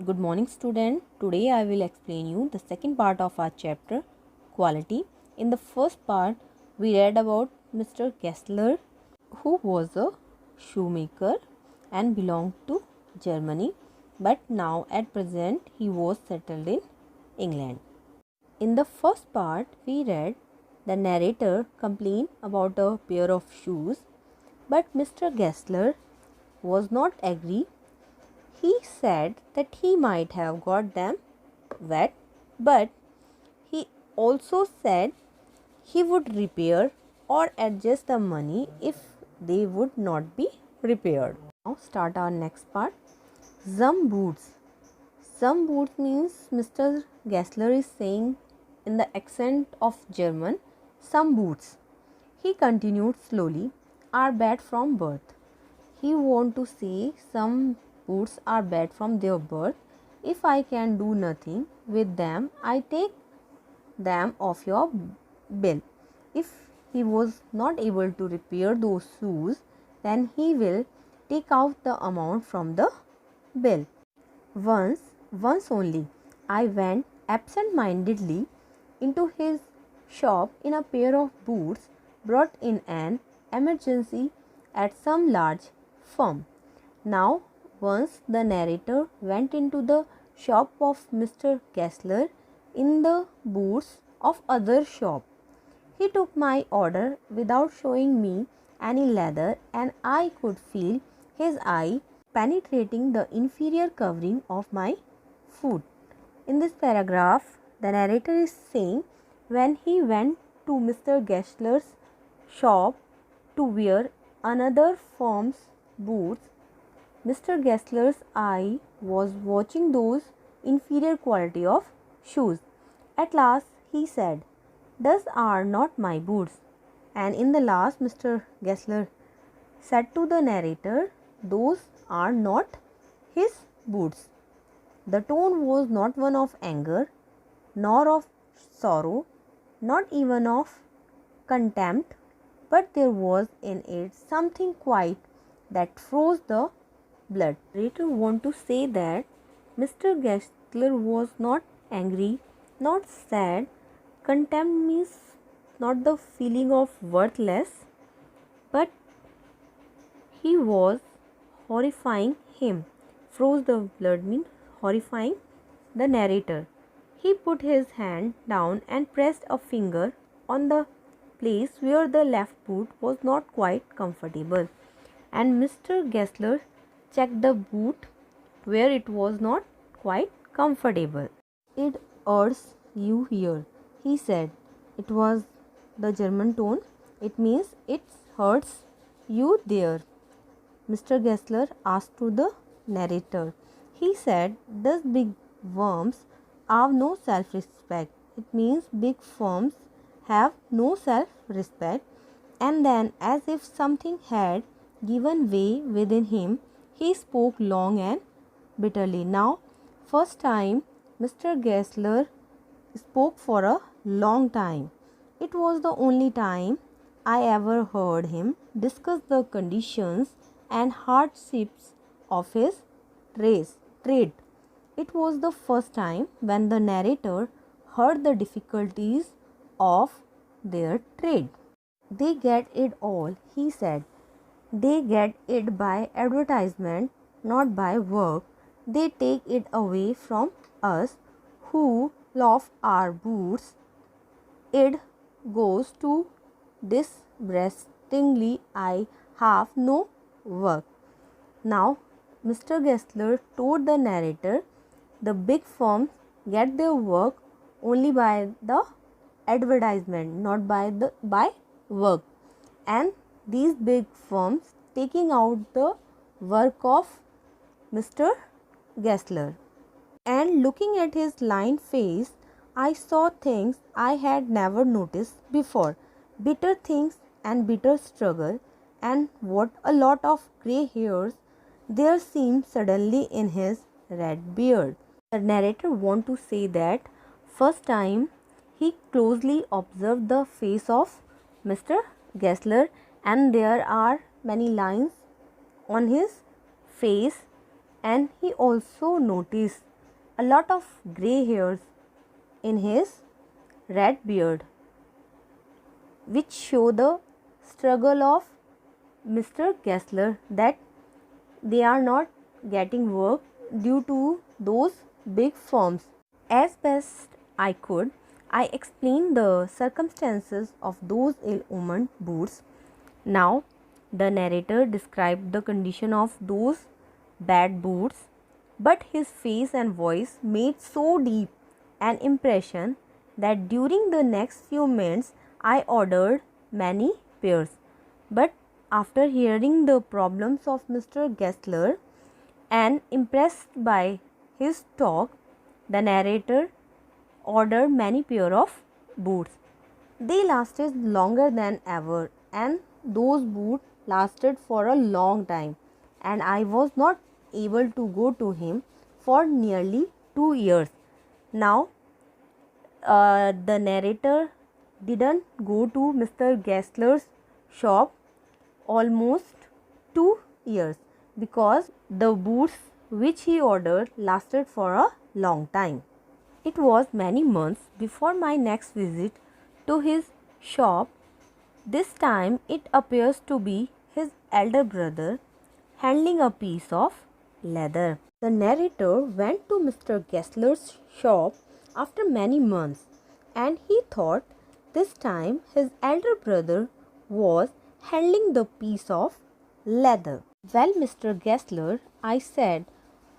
Good morning, student. Today I will explain you the second part of our chapter quality. In the first part, we read about Mr. Kessler, who was a shoemaker and belonged to Germany, but now at present he was settled in England. In the first part, we read the narrator complained about a pair of shoes, but Mr. Gessler was not agree. He said that he might have got them wet, but he also said he would repair or adjust the money if they would not be repaired. Now start our next part. Some boots. Some boots means Mr. Gessler is saying in the accent of German, some boots. He continued slowly, are bad from birth. He want to say some boots are bad from their birth. If I can do nothing with them, I take them off your bill. If he was not able to repair those shoes, then he will take out the amount from the bill. Once, once only, I went absent-mindedly into his shop in a pair of boots brought in an emergency at some large firm. Now, once the narrator went into the shop of Mr. Kessler in the boots of other shop. He took my order without showing me any leather, and I could feel his eye penetrating the inferior covering of my foot. In this paragraph, the narrator is saying when he went to Mr. Gessler's shop to wear another firm's boots, Mr. Gessler's eye was watching those inferior quality of shoes. At last he said, "Those are not my boots." And in the last, Mr. Gessler said to the narrator, "Those are not his boots." The tone was not one of anger, nor of sorrow, not even of contempt, but there was in it something quiet that froze the blood. Narrator want to say that Mr. Gessler was not angry, not sad. Contempt means not the feeling of worthless, but he was horrifying him. Froze the blood means horrifying the narrator. He put his hand down and pressed a finger on the place where the left boot was not quite comfortable, and Mr. Gessler checked the boot where it was not quite comfortable. "It hurts you here," he said. It was the German tone. It means it hurts you there. Mr. Gessler asked to the narrator. He said, "These big worms have no self-respect." It means big firms have no self-respect. And then, as if something had given way within him, he spoke long and bitterly. Now, first time Mr. Gessler spoke for a long time. It was the only time I ever heard him discuss the conditions and hardships of his trade. It was the first time when the narrator heard the difficulties of their trade. "They get it all," he said. "They get it by advertisement, not by work. They take it away from us who love our boots. It goes to disgustingly I have no work." Now, Mr. Gessler told the narrator, the big firms get their work only by the advertisement, not by work, and these big firms taking out the work of Mr. Gessler. And looking at his lined face, I saw things I had never noticed before, bitter things and bitter struggle, and what a lot of grey hairs there seemed suddenly in his red beard. The narrator want to say that first time he closely observed the face of Mr. Gessler, and there are many lines on his face and he also noticed a lot of grey hairs in his red beard, which show the struggle of Mr. Gessler that they are not getting work due to those big firms. As best I could, I explained the circumstances of those ill-omened boots. Now, the narrator described the condition of those bad boots, but his face and voice made so deep an impression that during the next few minutes I ordered many pairs. But after hearing the problems of Mr. Gessler and impressed by his talk, the narrator ordered many pair of boots. They lasted longer than ever, and those boots lasted for a long time, and I was not able to go to him for nearly 2 years. Now, the narrator didn't go to Mr. Gessler's shop almost 2 years because the boots which he ordered lasted for a long time. It was many months before my next visit to his shop. This time it appears to be his elder brother handling a piece of leather. The narrator went to Mr. Gessler's shop after many months, and he thought this time his elder brother was handling the piece of leather. "Well, Mr. Gessler," I said,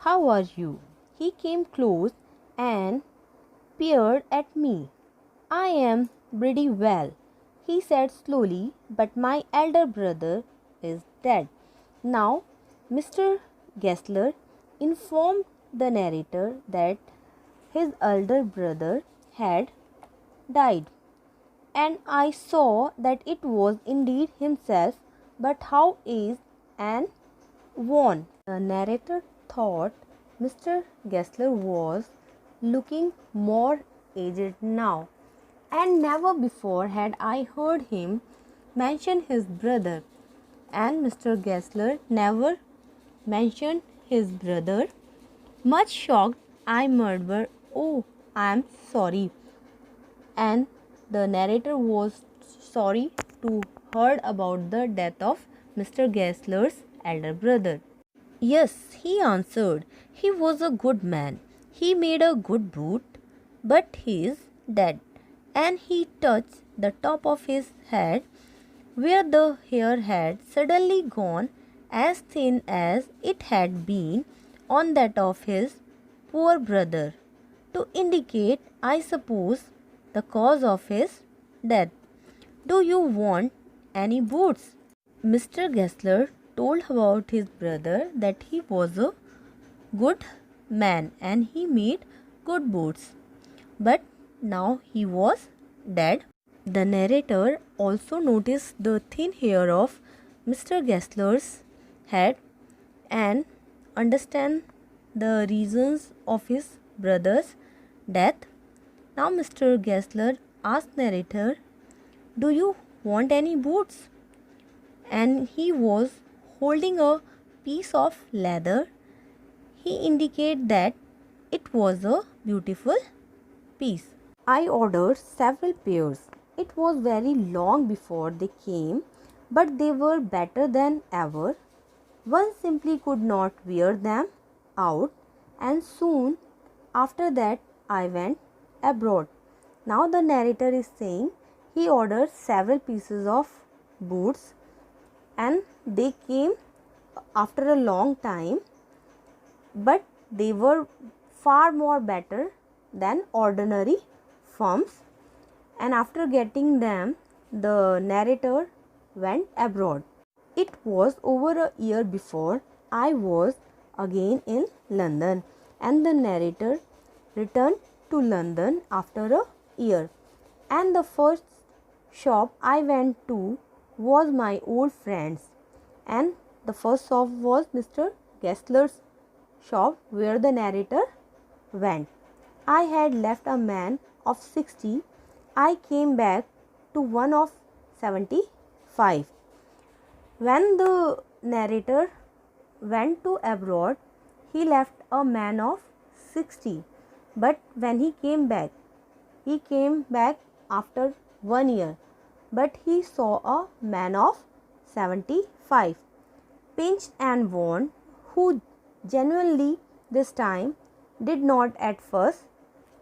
"how are you?" He came close and peered at me. "I am pretty well," he said slowly, "but my elder brother is dead." Now, Mr. Gessler informed the narrator that his elder brother had died, and I saw that it was indeed himself, but how aged and worn. The narrator thought Mr. Gessler was looking more aged now, and never before had I heard him mention his brother, and Mr. Gessler never mentioned his brother. Much shocked, I murmured, "Oh, I am sorry." And the narrator was sorry to heard about the death of Mr. Gessler's elder brother. "Yes," he answered, "he was a good man. He made a good boot, but he is dead." And he touched the top of his head, where the hair had suddenly gone as thin as it had been on that of his poor brother, to indicate, I suppose, the cause of his death. "Do you want any boots?" Mr. Gessler told about his brother that he was a good man and he made good boots, but now he was dead. The narrator also noticed the thin hair of Mr. Gessler's head and understand the reasons of his brother's death. Now Mr. Gessler asked narrator, "Do you want any boots?" And he was holding a piece of leather. He indicated that it was a beautiful piece. I ordered several pairs. It was very long before they came, but they were better than ever. One simply could not wear them out, and soon after that I went abroad. Now the narrator is saying he ordered several pieces of boots and they came after a long time, but they were far more better than ordinary firms. And after getting them, the narrator went abroad. It was over a year before I was again in London, and the narrator returned to London after a year. And the first shop I went to was my old friend's, and the first shop was Mr. Gessler's shop, where the narrator went. I had left a man of 60. I came back to one of 75. When the narrator went to abroad, he left a man of 60. But when he came back after 1 year. But he saw a man of 75, pinched and worn, who genuinely this time did not at first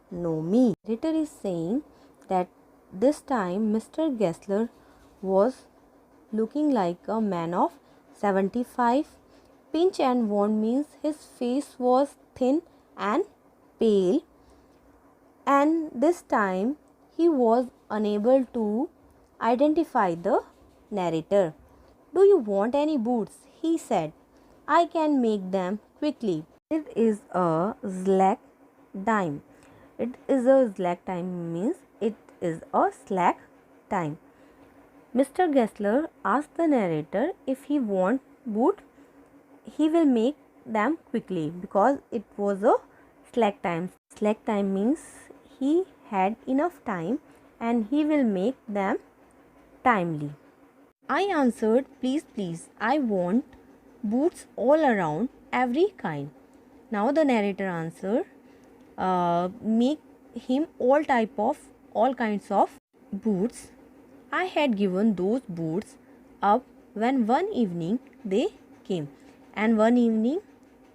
know me. Narrator is saying that this time Mr. Gessler was looking like a man of 75. Pinch and worn means his face was thin and pale, and this time he was unable to identify the narrator. Do you want any boots? He said. I can make them quickly. It is a slack time. It is a slack time means it is a slack time. Mr. Gessler asked the narrator if he want boot. He will make them quickly because it was a slack time. Slack time means he had enough time and he will make them timely. I answered, please, please, I want boots all around, every kind. Now the narrator answered, make him all kinds of boots. I had given those boots up when one evening they came, and one evening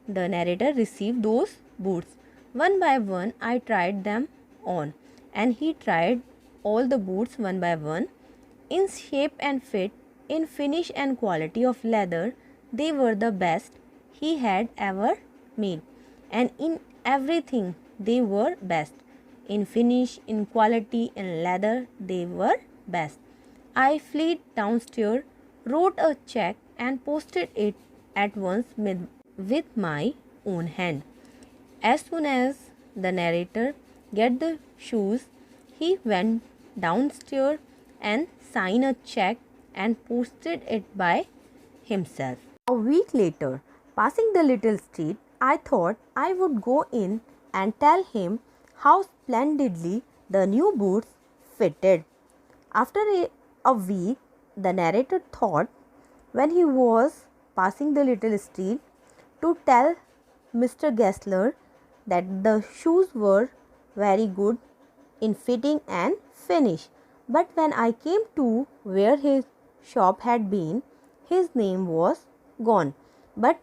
the narrator received those boots. One by one I tried them on, and he tried all the boots one by one. In shape and fit, in finish and quality of leather, they were the best he had ever made, and in everything they were best. In finish, in quality, in leather, they were best. I fled downstairs, wrote a check, and posted it at once with my own hand. As soon as the narrator get the shoes, he went downstairs and signed a check and posted it by himself. A week later, passing the little street, I thought I would go in and tell him how splendidly the new boots fitted. After a week, the narrator thought, when he was passing the little street, to tell Mr. Gessler that the shoes were very good in fitting and finish. But when I came to where his shop had been, his name was gone. But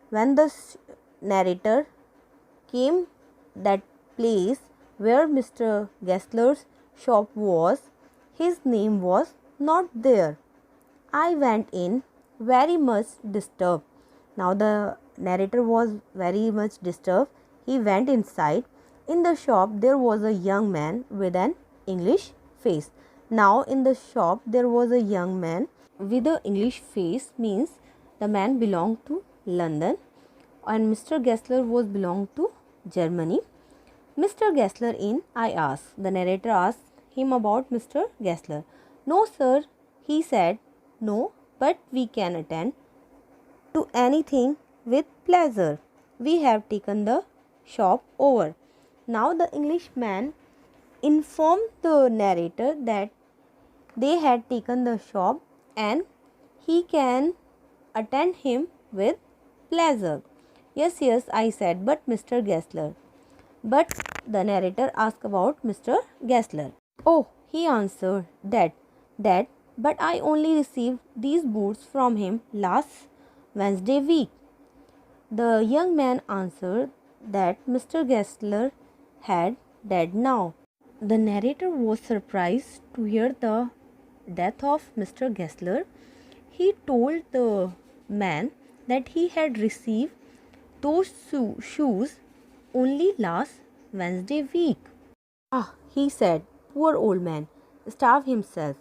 when the narrator came that place where Mr. Gessler's shop was, his name was not there. I went in very much disturbed. Now the narrator was very much disturbed. He went inside. In the shop there was a young man with an English face. Now in the shop there was a young man with an English face, means the man belonged to London and Mr. Gessler was belonged to Germany. Mr. Gessler in, I asked. The narrator asked him about Mr. Gessler. No sir, he said. No, but we can attend to anything with pleasure. We have taken the shop over. Now the Englishman informed the narrator that they had taken the shop and he can attend him with pleasure. Yes, yes, I said, but Mr. Gessler. But the narrator asked about Mr. Gessler. Oh, he answered, that, but I only received these boots from him last Wednesday week. The young man answered that Mr. Gessler had died now. The narrator was surprised to hear the death of Mr. Gessler. He told the man that he had received those shoes only last Wednesday week. Ah, he said, poor old man, starved himself.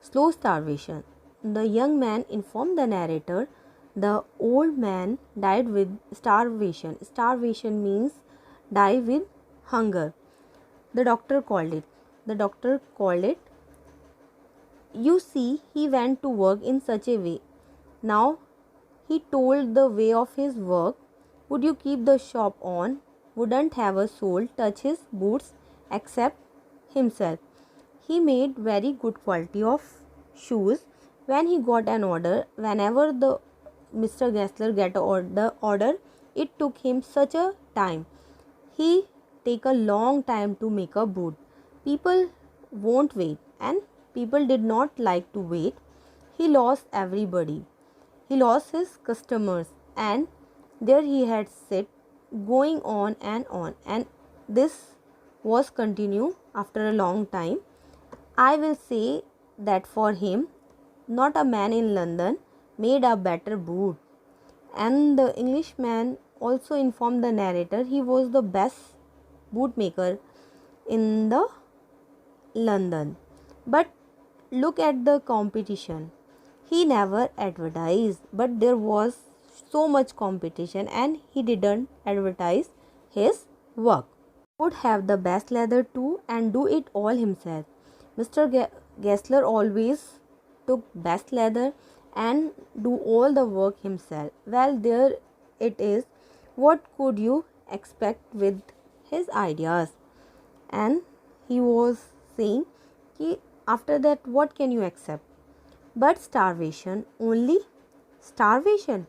Slow starvation. The young man informed the narrator the old man died with starvation. Starvation means die with hunger. The doctor called it. You see, he went to work in such a way. Now he told the way of his work. Would you keep the shop on? Wouldn't have a soul touch his boots except himself. He made very good quality of shoes. When he got an order, whenever the Mr. Gessler get the order, it took him such a time. He take a long time to make a boot. People won't wait, and people did not like to wait. He lost everybody. He lost his customers, and there he had sit going on, and this was continue after a long time. I will say that for him, not a man in London made a better boot. And the Englishman also informed the narrator he was the best bootmaker in the London. But look at the competition. He never advertised, but there was so much competition and he didn't advertise his work. Would have the best leather too and do it all himself. Mr. Gessler always took best leather and do all the work himself. Well, there it is. What could you expect with his ideas? And he was saying कि after that what can you accept? But starvation only? Starvation?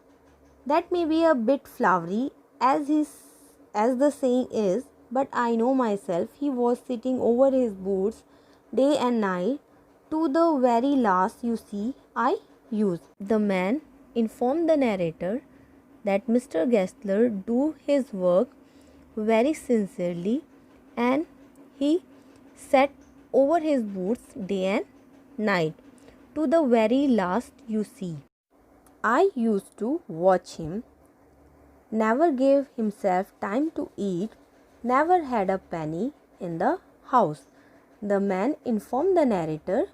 That may be a bit flowery as the saying is, but I know myself he was sitting over his boots day and night to the very last you see I use. The man informed the narrator that Mr. Gessler do his work very sincerely and he sat over his boots day and night to the very last you see. I used to watch him, never gave himself time to eat, never had a penny in the house. The man informed the narrator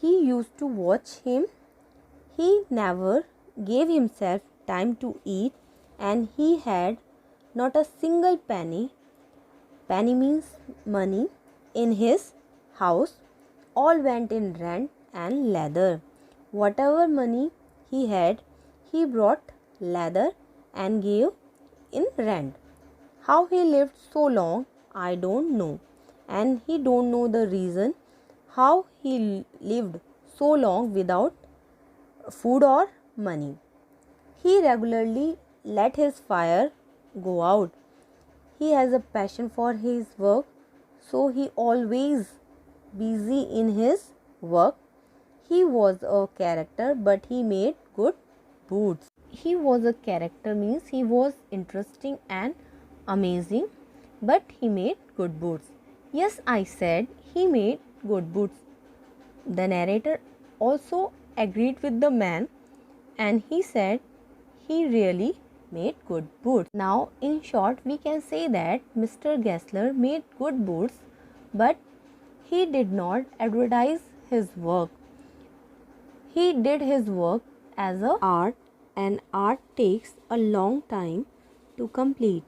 he used to watch him, he never gave himself time to eat, and he had not a single penny. Penny means money in his house. All went in rent and leather. Whatever money he had, he brought leather and gave in rent. How he lived so long, I don't know, and he don't know the reason how he lived so long without food or money. He regularly let his fire go out. He has a passion for his work, so he always busy in his work. He was a character, but he made good boots. He was a character means he was interesting and amazing, but he made good boots. Yes, I said he made good boots. The narrator also agreed with the man and he said he really made good boots. Now, in short, we can say that Mr. Gessler made good boots, but he did not advertise his work. He did his work as a art, and art takes a long time to complete.